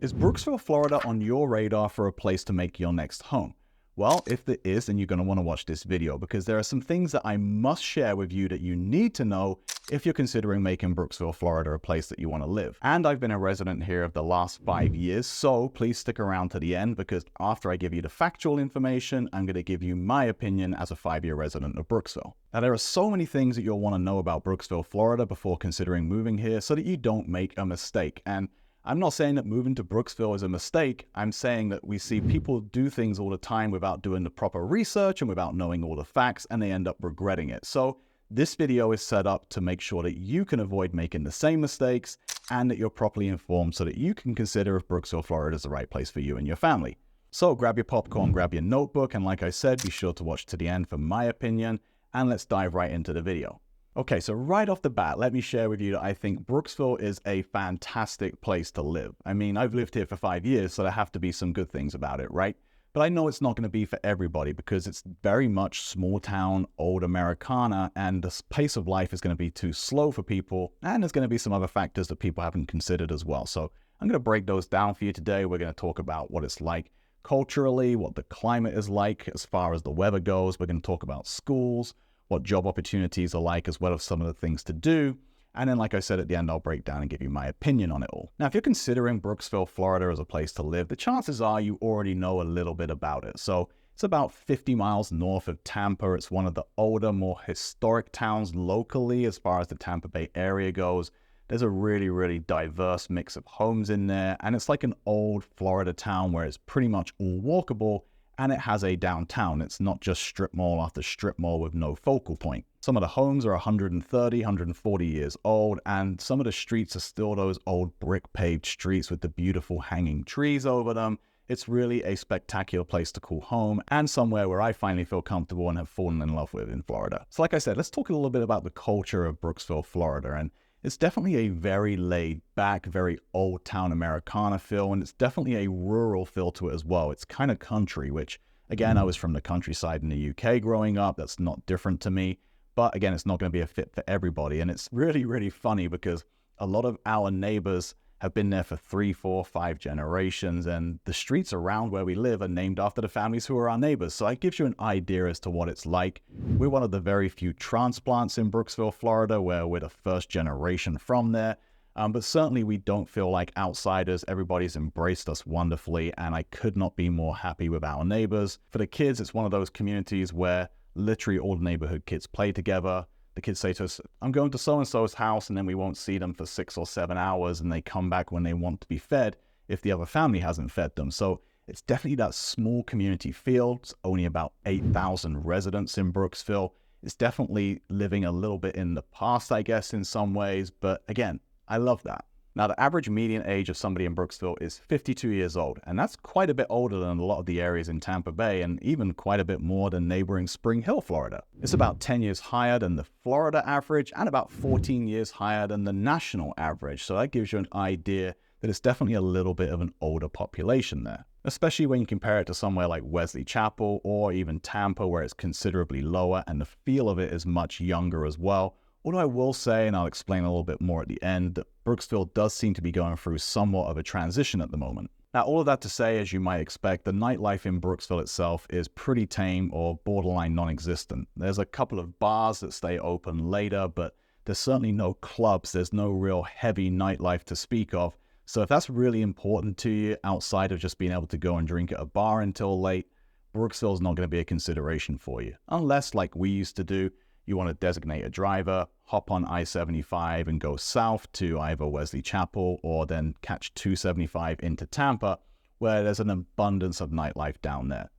Is Brooksville, Florida on your radar for a place to make your next home? Well, if it is, then you're going to want to watch this video because there are some things that I must share with you that you need to know if you're considering making Brooksville, Florida a place that you want to live. And I've been a resident here of the last 5 years, so please stick around to the end because after I give you the factual information, I'm going to give you my opinion as a 5-year resident of Brooksville. Now, there are so many things that you'll want to know about Brooksville, Florida before considering moving here so that you don't make a mistake. And I'm not saying that moving to Brooksville is a mistake. I'm saying that we see people do things all the time without doing the proper research and without knowing all the facts, and they end up regretting it. So this video is set up to make sure that you can avoid making the same mistakes and that you're properly informed so that you can consider if Brooksville, Florida is the right place for you and your family. So grab your popcorn, grab your notebook, and like I said, be sure to watch to the end for my opinion, and let's dive right into the video. Okay, so right off the bat, let me share with you that I think Brooksville is a fantastic place to live. I mean, I've lived here for 5 years, so there have to be some good things about it, right? But I know it's not going to be for everybody because it's very much small town, old Americana, and the pace of life is going to be too slow for people, and there's going to be some other factors that people haven't considered as well. So I'm going to break those down for you today. We're going to talk about what it's like culturally, what the climate is like as far as the weather goes. We're going to talk about schools, what job opportunities are like, as well as some of the things to do. And then, like I said, at the end, I'll break down and give you my opinion on it all. Now, if you're considering Brooksville, Florida as a place to live, the chances are you already know a little bit about it. So it's about 50 miles north of Tampa. It's one of the older, more historic towns locally as far as the Tampa Bay area goes. There's a really, really diverse mix of homes in there. And it's like an old Florida town where it's pretty much all walkable. And it has a downtown. It's not just strip mall after strip mall with no focal point. Some of the homes are 130, 140 years old, and some of the streets are still those old brick paved streets with the beautiful hanging trees over them. It's really a spectacular place to call home and somewhere where I finally feel comfortable and have fallen in love with in Florida. So like I said, let's talk a little bit about the culture of Brooksville, Florida. And it's definitely a very laid back, very old town Americana feel, and it's definitely a rural feel to it as well. It's kind of country, which again, I was from the countryside in the UK growing up. That's not different to me, but again, it's not going to be a fit for everybody. And it's really, really funny because a lot of our neighbors have been there for 3, 4, 5 generations, and the streets around where we live are named after the families who are our neighbors. So it gives you an idea as to what it's like. We're one of the very few transplants in Brooksville, Florida, where we're the first generation from there. But certainly we don't feel like outsiders. Everybody's embraced us wonderfully, and I could not be more happy with our neighbors. For the kids, it's one of those communities where literally all the neighborhood kids play together. The kids say to us, I'm going to so-and-so's house, and then we won't see them for 6 or 7 hours, and they come back when they want to be fed if the other family hasn't fed them. So it's definitely that small community feel. It's only about 8,000 residents in Brooksville. It's definitely living a little bit in the past, I guess, in some ways, but again, I love that. Now, the average median age of somebody in Brooksville is 52 years old, and that's quite a bit older than a lot of the areas in Tampa Bay, and even quite a bit more than neighboring Spring Hill, Florida. It's about 10 years higher than the Florida average, and about 14 years higher than the national average, so that gives you an idea that it's definitely a little bit of an older population there, especially when you compare it to somewhere like Wesley Chapel or even Tampa, where it's considerably lower, and the feel of it is much younger as well. Although I will say, and I'll explain a little bit more at the end, that Brooksville does seem to be going through somewhat of a transition at the moment. Now, all of that to say, as you might expect, the nightlife in Brooksville itself is pretty tame or borderline non-existent. There's a couple of bars that stay open later, but there's certainly no clubs. There's no real heavy nightlife to speak of. So if that's really important to you outside of just being able to go and drink at a bar until late, Brooksville's not going to be a consideration for you. Unless, like we used to do, you want to designate a driver, hop on I-75 and go south to either Wesley Chapel or then catch 275 into Tampa, where there's an abundance of nightlife down there.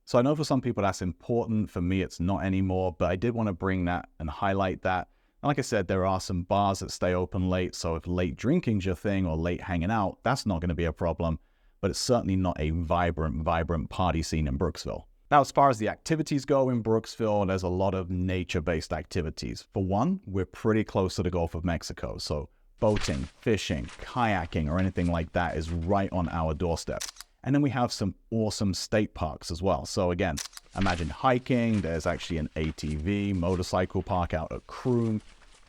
So I know for some people that's important. For me, it's not anymore, but I did want to bring that and highlight that. And like I said, there are some bars that stay open late, so if late drinking's your thing or late hanging out, that's not going to be a problem, but it's certainly not a vibrant party scene in Brooksville. Now, as far as the activities go in Brooksville, there's a lot of nature-based activities. For one, we're pretty close to the Gulf of Mexico, so boating, fishing, kayaking, or anything like that is right on our doorstep. And then we have some awesome state parks as well. So again, imagine hiking. There's actually an ATV motorcycle park out at Croom.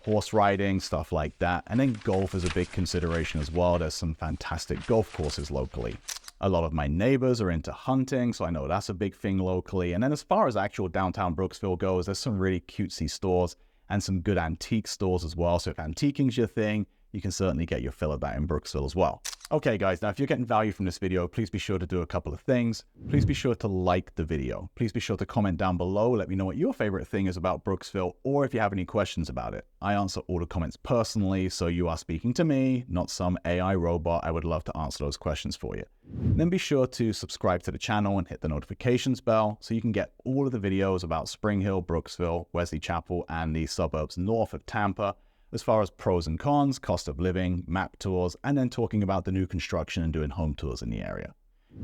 horse riding, stuff like that. And then golf is a big consideration as well. There's some fantastic golf courses locally. A lot of my neighbors are into hunting, so I know that's a big thing locally. And then as far as actual downtown Brooksville goes, there's some really cutesy stores and some good antique stores as well. So if antiquing's your thing, you can certainly get your fill of that in Brooksville as well. Okay guys, now if you're getting value from this video, please be sure to do a couple of things. Please be sure to like the video. Please be sure to comment down below. Let me know what your favorite thing is about Brooksville, or if you have any questions about it. I answer all the comments personally, so you are speaking to me, not some AI robot. I would love to answer those questions for you. Then be sure to subscribe to the channel and hit the notifications bell so you can get all of the videos about Spring Hill, Brooksville, Wesley Chapel, and the suburbs north of Tampa, as far as pros and cons, cost of living, map tours, and then talking about the new construction and doing home tours in the area.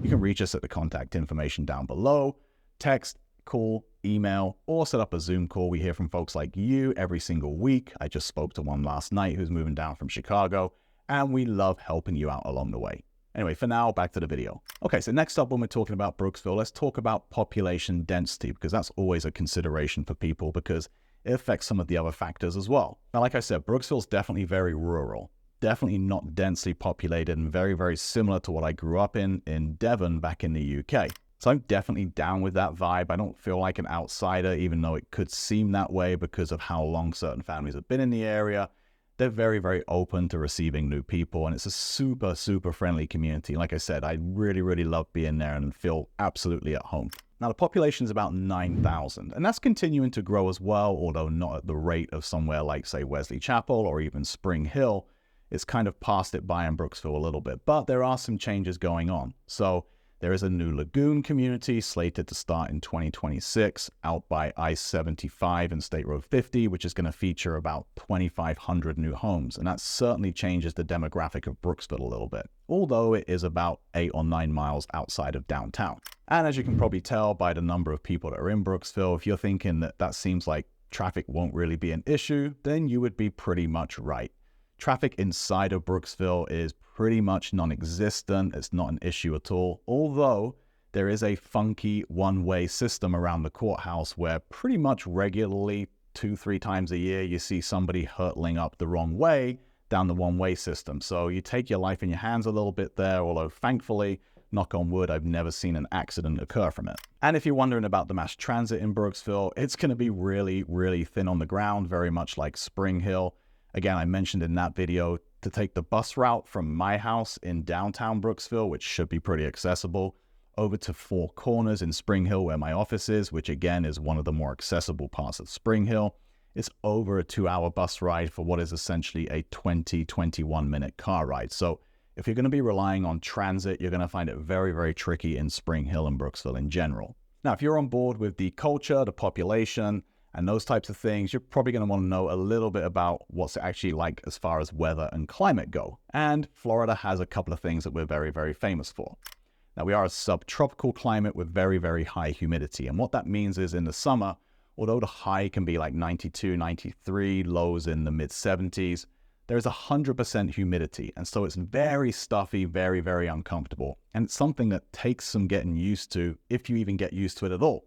You can reach us at the contact information down below, text, call, email, or set up a Zoom call. We hear from folks like you every single week. I just spoke to one last night who's moving down from Chicago, and we love helping you out along the way. Anyway, for now, back to the video. Okay, so next up when we're talking about Brooksville, let's talk about population density, because that's always a consideration for people because it affects some of the other factors as well. Now, like I said, Brooksville's definitely very rural, definitely not densely populated, and very, very similar to what I grew up in Devon back in the UK. So I'm definitely down with that vibe. I don't feel like an outsider, even though it could seem that way because of how long certain families have been in the area. They're very, very open to receiving new people, and it's a super, super friendly community. Like I said, I really, really love being there and feel absolutely at home. Now, the population is about 9,000, and that's continuing to grow as well, although not at the rate of somewhere like, say, Wesley Chapel or even Spring Hill. It's kind of passed it by in Brooksville a little bit, but there are some changes going on. So there is a new lagoon community slated to start in 2026 out by I-75 and State Road 50, which is going to feature about 2,500 new homes. And that certainly changes the demographic of Brooksville a little bit, although it is about 8 or 9 miles outside of downtown. And as you can probably tell by the number of people that are in Brooksville, if you're thinking that that seems like traffic won't really be an issue, then you would be pretty much right. Traffic inside of Brooksville is pretty much non-existent. It's not an issue at all, although there is a funky one-way system around the courthouse where pretty much regularly 2-3 times a year you see somebody hurtling up the wrong way down the one-way system. So you take your life in your hands a little bit there, although thankfully, knock on wood, I've never seen an accident occur from it. And if you're wondering about the mass transit in Brooksville, it's going to be really, really thin on the ground, very much like Spring Hill. Again, I mentioned in that video to take the bus route from my house in downtown Brooksville, which should be pretty accessible, over to Four Corners in Spring Hill where my office is, which again is one of the more accessible parts of Spring Hill. It's over a 2-hour bus ride for what is essentially a 20-21 minute car ride. So if you're going to be relying on transit, you're going to find it very, very tricky in Spring Hill and Brooksville in general. Now, if you're on board with the culture, the population, and those types of things, you're probably going to want to know a little bit about what's actually like as far as weather and climate go. And Florida has a couple of things that we're very, very famous for. Now, we are a subtropical climate with very, very high humidity. And what that means is in the summer, although the high can be like 92, 93, lows in the mid-70s, there's 100% humidity. And so it's very stuffy, very, very uncomfortable. And it's something that takes some getting used to, if you even get used to it at all.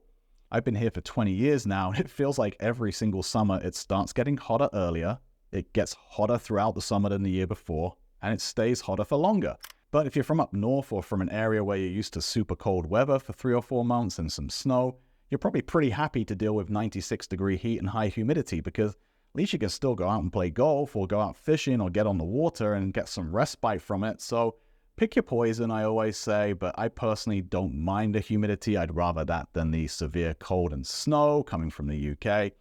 I've been here for 20 years now, and it feels like every single summer it starts getting hotter earlier, it gets hotter throughout the summer than the year before, and it stays hotter for longer. But if you're from up north or from an area where you're used to super cold weather for 3 or 4 months and some snow, you're probably pretty happy to deal with 96-degree heat and high humidity, because at least you can still go out and play golf or go out fishing or get on the water and get some respite from it. So pick your poison, I always say, but I personally don't mind the humidity. I'd rather that than the severe cold and snow coming from the UK.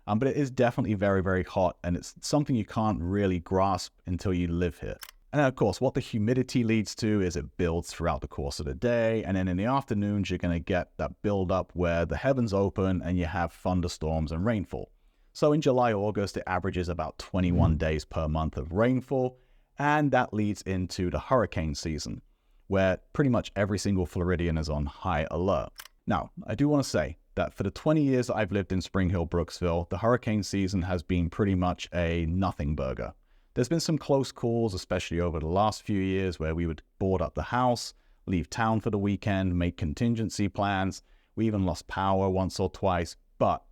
But it is definitely very, very hot, and it's something you can't really grasp until you live here. And of course, what the humidity leads to is it builds throughout the course of the day, and then in the afternoons, you're going to get that build up where the heavens open and you have thunderstorms and rainfall. So in July, August, it averages about 21 days per month of rainfall. And that leads into the hurricane season, where pretty much every single Floridian is on high alert. Now, I do want to say that for the 20 years that I've lived in Spring Hill, Brooksville, the hurricane season has been pretty much a nothing burger. There's been some close calls, especially over the last few years, where we would board up the house, leave town for the weekend, make contingency plans. We even lost power once or twice, but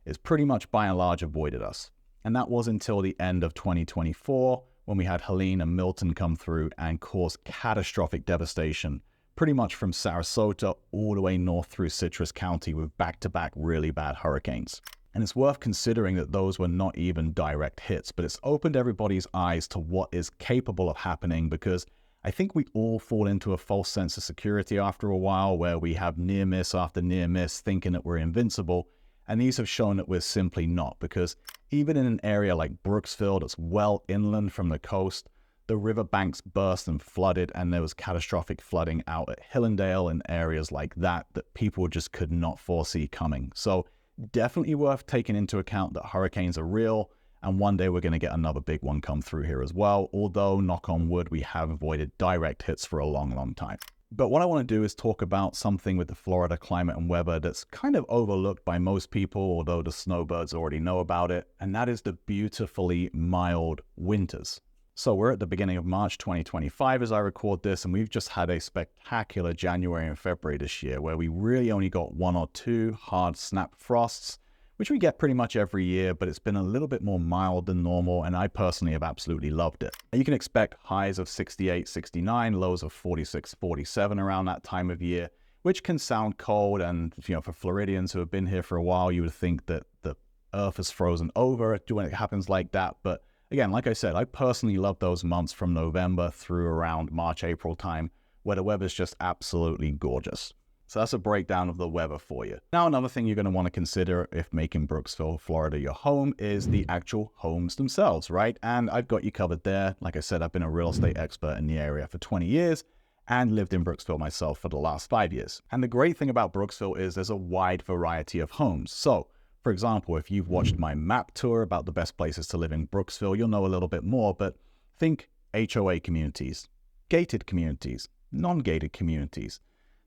it's pretty much by and large avoided us. And that was until the end of 2024 when we had Helene and Milton come through and cause catastrophic devastation, pretty much from Sarasota all the way north through Citrus County with back-to-back really bad hurricanes. And it's worth considering that those were not even direct hits, but it's opened everybody's eyes to what is capable of happening, because I think we all fall into a false sense of security after a while where we have near miss after near miss thinking that we're invincible. And these have shown that we're simply not, because even in an area like Brooksville that's well inland from the coast, the riverbanks burst and flooded, and there was catastrophic flooding out at Hillendale and areas like that people just could not foresee coming. So definitely worth taking into account that hurricanes are real, and one day we're going to get another big one come through here as well, although, knock on wood, we have avoided direct hits for a long, long time. But what I want to do is talk about something with the Florida climate and weather that's kind of overlooked by most people, although the snowbirds already know about it, and that is the beautifully mild winters. So we're at the beginning of March 2025 as I record this, and we've just had a spectacular January and February this year where we really only got 1 or 2 hard snap frosts, which we get pretty much every year, but it's been a little bit more mild than normal, and I personally have absolutely loved it. You can expect highs of 68, 69, lows of 46, 47 around that time of year, which can sound cold, and for Floridians who have been here for a while, you would think that the earth is frozen over when it happens like that, but again, like I said, I personally love those months from November through around March, April time, where the weather's just absolutely gorgeous. So that's a breakdown of the weather for you. Now, another thing you're going to want to consider if making Brooksville, Florida your home is the actual homes themselves, right? And I've got you covered there. Like I said, I've been a real estate expert in the area for 20 years and lived in Brooksville myself for the last 5 years. And the great thing about Brooksville is there's a wide variety of homes. So, for example, if you've watched my map tour about the best places to live in Brooksville, you'll know a little bit more, but think HOA communities, gated communities, non-gated communities.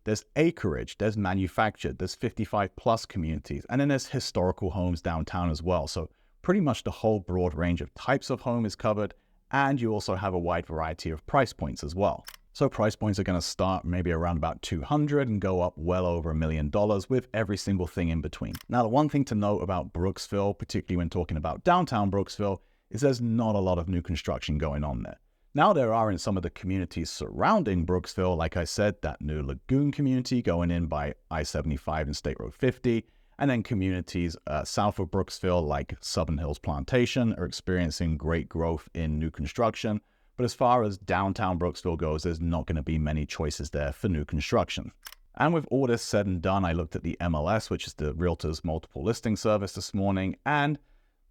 There's acreage, there's manufactured, there's 55 plus communities, and then there's historical homes downtown as well. So pretty much the whole broad range of types of home is covered, and you also have a wide variety of price points as well. So price points are going to start maybe around about $200 and go up well over $1 million with every single thing in between. Now, the one thing to note about Brooksville, particularly when talking about downtown Brooksville, is there's not a lot of new construction going on there. Now, there are in some of the communities surrounding Brooksville, like I said, that new Lagoon community going in by I-75 and State Road 50, and then communities south of Brooksville like Southern Hills Plantation are experiencing great growth in new construction. But as far as downtown Brooksville goes, there's not going to be many choices there for new construction. And with all this said and done, I looked at the MLS, which is the Realtors Multiple Listing Service this morning, and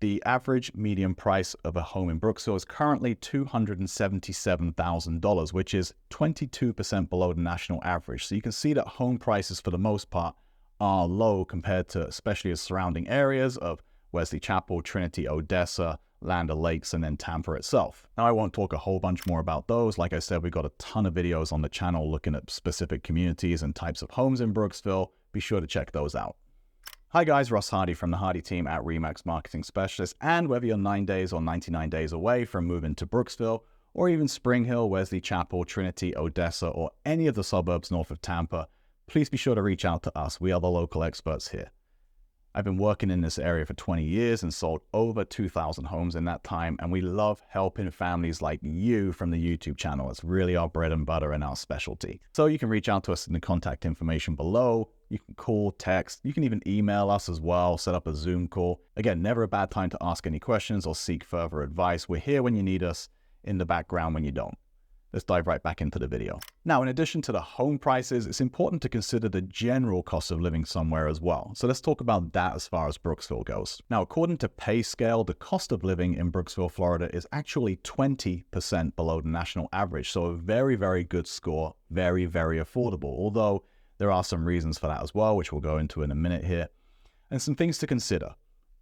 the average median price of a home in Brooksville is currently $277,000, which is 22% below the national average. So you can see that home prices for the most part are low compared to especially the surrounding areas of Wesley Chapel, Trinity, Odessa, Land O'Lakes, and then Tampa itself. Now, I won't talk a whole bunch more about those. Like I said, we've got a ton of videos on the channel looking at specific communities and types of homes in Brooksville. Be sure to check those out. Hi guys, Russ Hardy from the Hardy team at RE/MAX Marketing Specialist, and whether you're 9 days or 99 days away from moving to Brooksville, or even Spring Hill, Wesley Chapel, Trinity, Odessa, or any of the suburbs north of Tampa, please be sure to reach out to us. We are the local experts here. I've been working in this area for 20 years and sold over 2,000 homes in that time, and we love helping families like you from the YouTube channel. It's really our bread and butter and our specialty. So you can reach out to us in the contact information below. You can call, text, you can even email us as well, set up a Zoom call. Again, never a bad time to ask any questions or seek further advice. We're here when you need us, in the background when you don't. Let's dive right back into the video. Now, in addition to the home prices, it's important to consider the general cost of living somewhere as well. So let's talk about that as far as Brooksville goes. Now, according to PayScale, the cost of living in Brooksville, Florida is actually 20% below the national average. So a very, very good score, very, very affordable. Although there are some reasons for that as well, which we'll go into in a minute here. And some things to consider.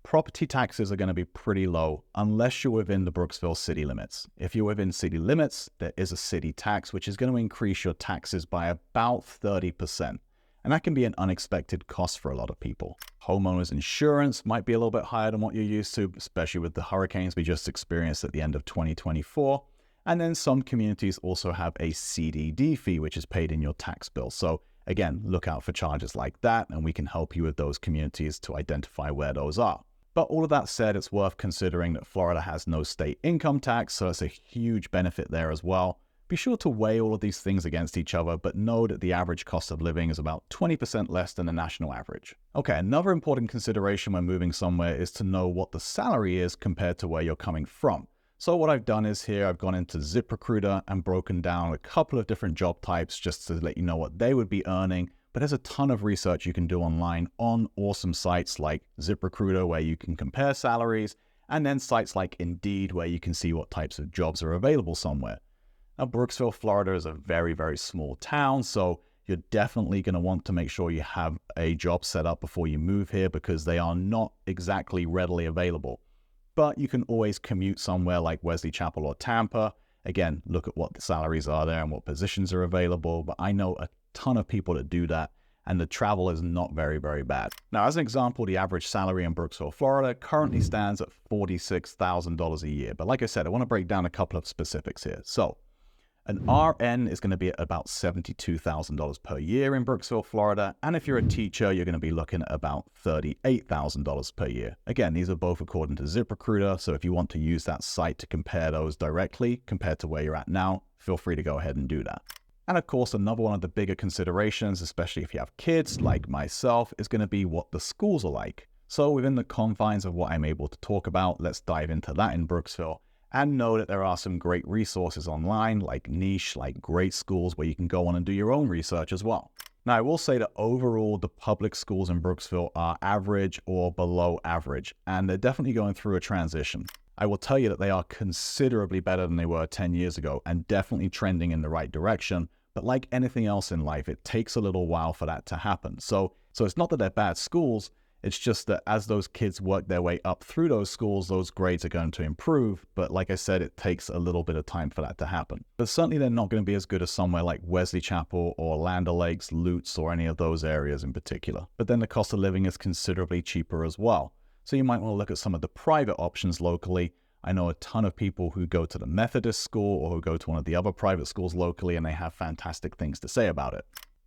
Property taxes are going to be pretty low unless you're within the Brooksville city limits. If you're within city limits, there is a city tax, which is going to increase your taxes by about 30%. And that can be an unexpected cost for a lot of people. Homeowners insurance might be a little bit higher than what you're used to, especially with the hurricanes we just experienced at the end of 2024. And then some communities also have a CDD fee, which is paid in your tax bill. So again, look out for charges like that, and we can help you with those communities to identify where those are. But all of that said, it's worth considering that Florida has no state income tax, so it's a huge benefit there as well. Be sure to weigh all of these things against each other, but know that the average cost of living is about 20% less than the national average. Okay, another important consideration when moving somewhere is to know what the salary is compared to where you're coming from. So what I've done is here, I've gone into ZipRecruiter and broken down a couple of different job types just to let you know what they would be earning. But there's a ton of research you can do online on awesome sites like ZipRecruiter, where you can compare salaries, and then sites like Indeed, where you can see what types of jobs are available somewhere. Now, Brooksville, Florida is a very, very small town, so you're definitely going to want to make sure you have a job set up before you move here because they are not exactly readily available. But you can always commute somewhere like Wesley Chapel or Tampa. Again, look at what the salaries are there and what positions are available, but I know a ton of people that do that, and the travel is not very, very bad. Now, as an example, the average salary in Brooksville, Florida currently stands at $46,000 a year. But like I said, I want to break down a couple of specifics here. So an RN is going to be at about $72,000 per year in Brooksville, Florida. And if you're a teacher, you're going to be looking at about $38,000 per year. Again, these are both according to ZipRecruiter. So if you want to use that site to compare those directly compared to where you're at now, feel free to go ahead and do that. And of course, another one of the bigger considerations, especially if you have kids like myself, is going to be what the schools are like. So within the confines of what I'm able to talk about, let's dive into that in Brooksville and know that there are some great resources online like Niche, like great schools where you can go on and do your own research as well. Now, I will say that overall, the public schools in Brooksville are average or below average, and they're definitely going through a transition. I will tell you that they are considerably better than they were 10 years ago and definitely trending in the right direction. But like anything else in life, it takes a little while for that to happen. So it's not that they're bad schools. It's just that as those kids work their way up through those schools, those grades are going to improve. But like I said, it takes a little bit of time for that to happen. But certainly they're not going to be as good as somewhere like Wesley Chapel or Land O'Lakes, Lutz, or any of those areas in particular. But then the cost of living is considerably cheaper as well. So you might want to look at some of the private options locally. I know a ton of people who go to the Methodist school or who go to one of the other private schools locally, and they have fantastic things to say about it.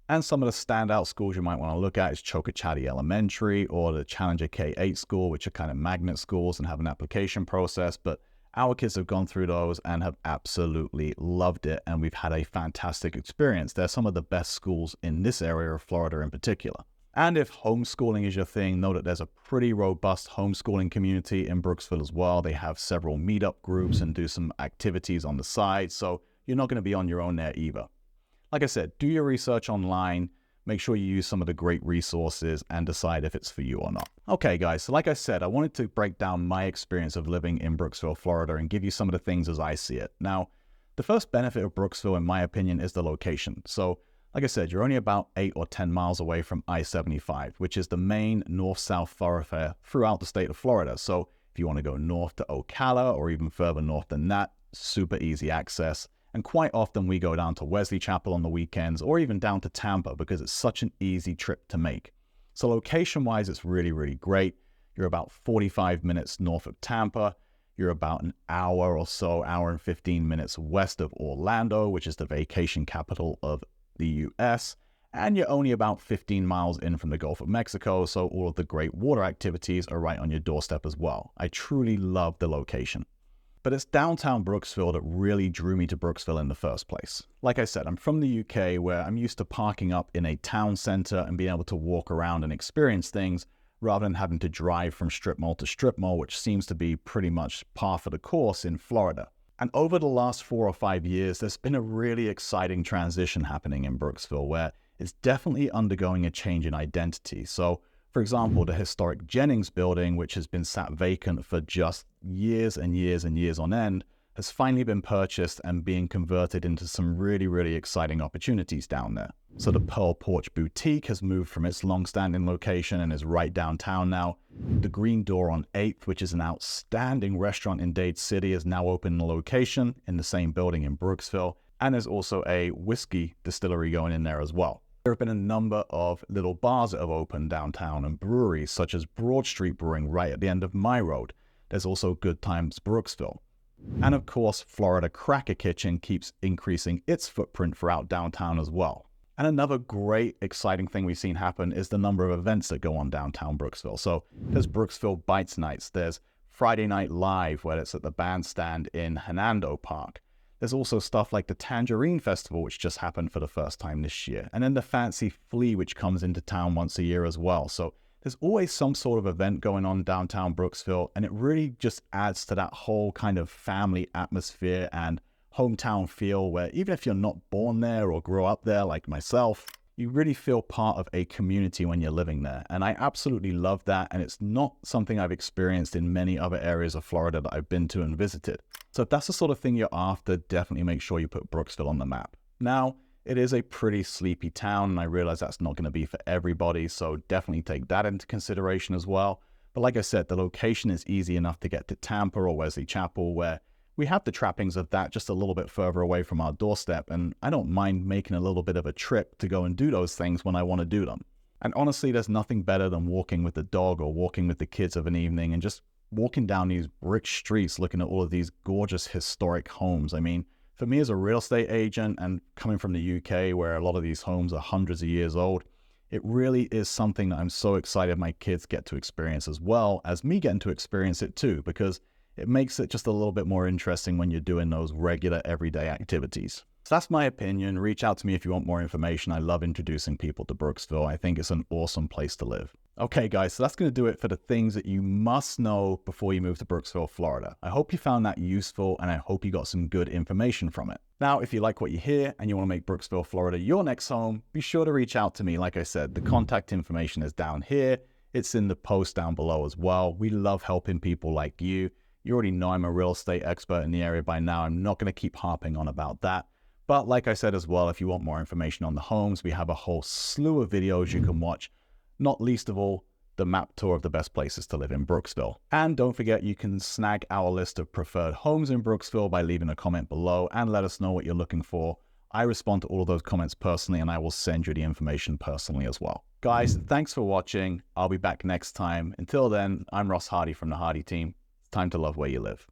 And some of the standout schools you might want to look at is Chocochatty Elementary or the Challenger K-8 school, which are kind of magnet schools and have an application process. But our kids have gone through those and have absolutely loved it, and we've had a fantastic experience. They're some of the best schools in this area of Florida in particular. And if homeschooling is your thing, know that there's a pretty robust homeschooling community in Brooksville as well. They have several meetup groups and do some activities on the side, so you're not going to be on your own there either. Like I said, do your research online, make sure you use some of the great resources and decide if it's for you or not. Okay guys, so like I said, I wanted to break down my experience of living in Brooksville, Florida and give you some of the things as I see it. Now, the first benefit of Brooksville, in my opinion, is the location. So like I said, you're only about 8 or 10 miles away from I-75, which is the main north-south thoroughfare throughout the state of Florida. So if you want to go north to Ocala or even further north than that, super easy access. And quite often we go down to Wesley Chapel on the weekends or even down to Tampa because it's such an easy trip to make. So location-wise, it's really, really great. You're about 45 minutes north of Tampa. You're about an hour or so, hour and 15 minutes west of Orlando, which is the vacation capital of the US. And you're only about 15 miles in from the Gulf of Mexico, so all of the great water activities are right on your doorstep as well. I truly love the location. But it's downtown Brooksville that really drew me to Brooksville in the first place. Like I said, I'm from the UK where I'm used to parking up in a town center and being able to walk around and experience things rather than having to drive from strip mall to strip mall, which seems to be pretty much par for the course in Florida. And over the last 4 or 5 years, there's been a really exciting transition happening in Brooksville where it's definitely undergoing a change in identity. So, for example, the historic Jennings building, which has been sat vacant for just years and years and years on end, has finally been purchased and being converted into some really, really exciting opportunities down there. So the Pearl Porch Boutique has moved from its long-standing location and is right downtown now. The Green Door on 8th, which is an outstanding restaurant in Dade City, is now open in the location in the same building in Brooksville. And there's also a whiskey distillery going in there as well. There have been a number of little bars that have opened downtown and breweries such as Broad Street Brewing right at the end of my road. There's also Good Times Brooksville. And of course, Florida Cracker Kitchen keeps increasing its footprint throughout downtown as well. And another great, exciting thing we've seen happen is the number of events that go on downtown Brooksville. So there's Brooksville Bites Nights. There's Friday Night Live, where it's at the bandstand in Hernando Park. There's also stuff like the Tangerine Festival, which just happened for the first time this year. And then the Fancy Flea, which comes into town once a year as well. So there's always some sort of event going on downtown Brooksville, and it really just adds to that whole kind of family atmosphere and hometown feel where even if you're not born there or grew up there like myself, you really feel part of a community when you're living there. And I absolutely love that. And it's not something I've experienced in many other areas of Florida that I've been to and visited. So if that's the sort of thing you're after, definitely make sure you put Brooksville on the map. Now, it is a pretty sleepy town, and I realize that's not going to be for everybody, so definitely take that into consideration as well. But like I said, the location is easy enough to get to Tampa or Wesley Chapel, where we have the trappings of that just a little bit further away from our doorstep, and I don't mind making a little bit of a trip to go and do those things when I want to do them. And honestly, there's nothing better than walking with the dog or walking with the kids of an evening and just walking down these brick streets looking at all of these gorgeous historic homes. I mean, for me as a real estate agent and coming from the UK where a lot of these homes are hundreds of years old, it really is something that I'm so excited my kids get to experience as well as me getting to experience it too, because it makes it just a little bit more interesting when you're doing those regular everyday activities. So that's my opinion. Reach out to me if you want more information. I love introducing people to Brooksville. I think it's an awesome place to live. Okay, guys, so that's going to do it for the things that you must know before you move to Brooksville, Florida. I hope you found that useful, and I hope you got some good information from it. Now, if you like what you hear and you want to make Brooksville, Florida your next home, be sure to reach out to me. Like I said, the contact information is down here. It's in the post down below as well. We love helping people like you. You already know I'm a real estate expert in the area by now. I'm not going to keep harping on about that. But like I said as well, if you want more information on the homes, we have a whole slew of videos you can watch, not least of all, the map tour of the best places to live in Brooksville. And don't forget, you can snag our list of preferred homes in Brooksville by leaving a comment below and let us know what you're looking for. I respond to all of those comments personally, and I will send you the information personally as well. Guys, thanks for watching. I'll be back next time. Until then, I'm Ross Hardy from the Hardy team. It's time to love where you live.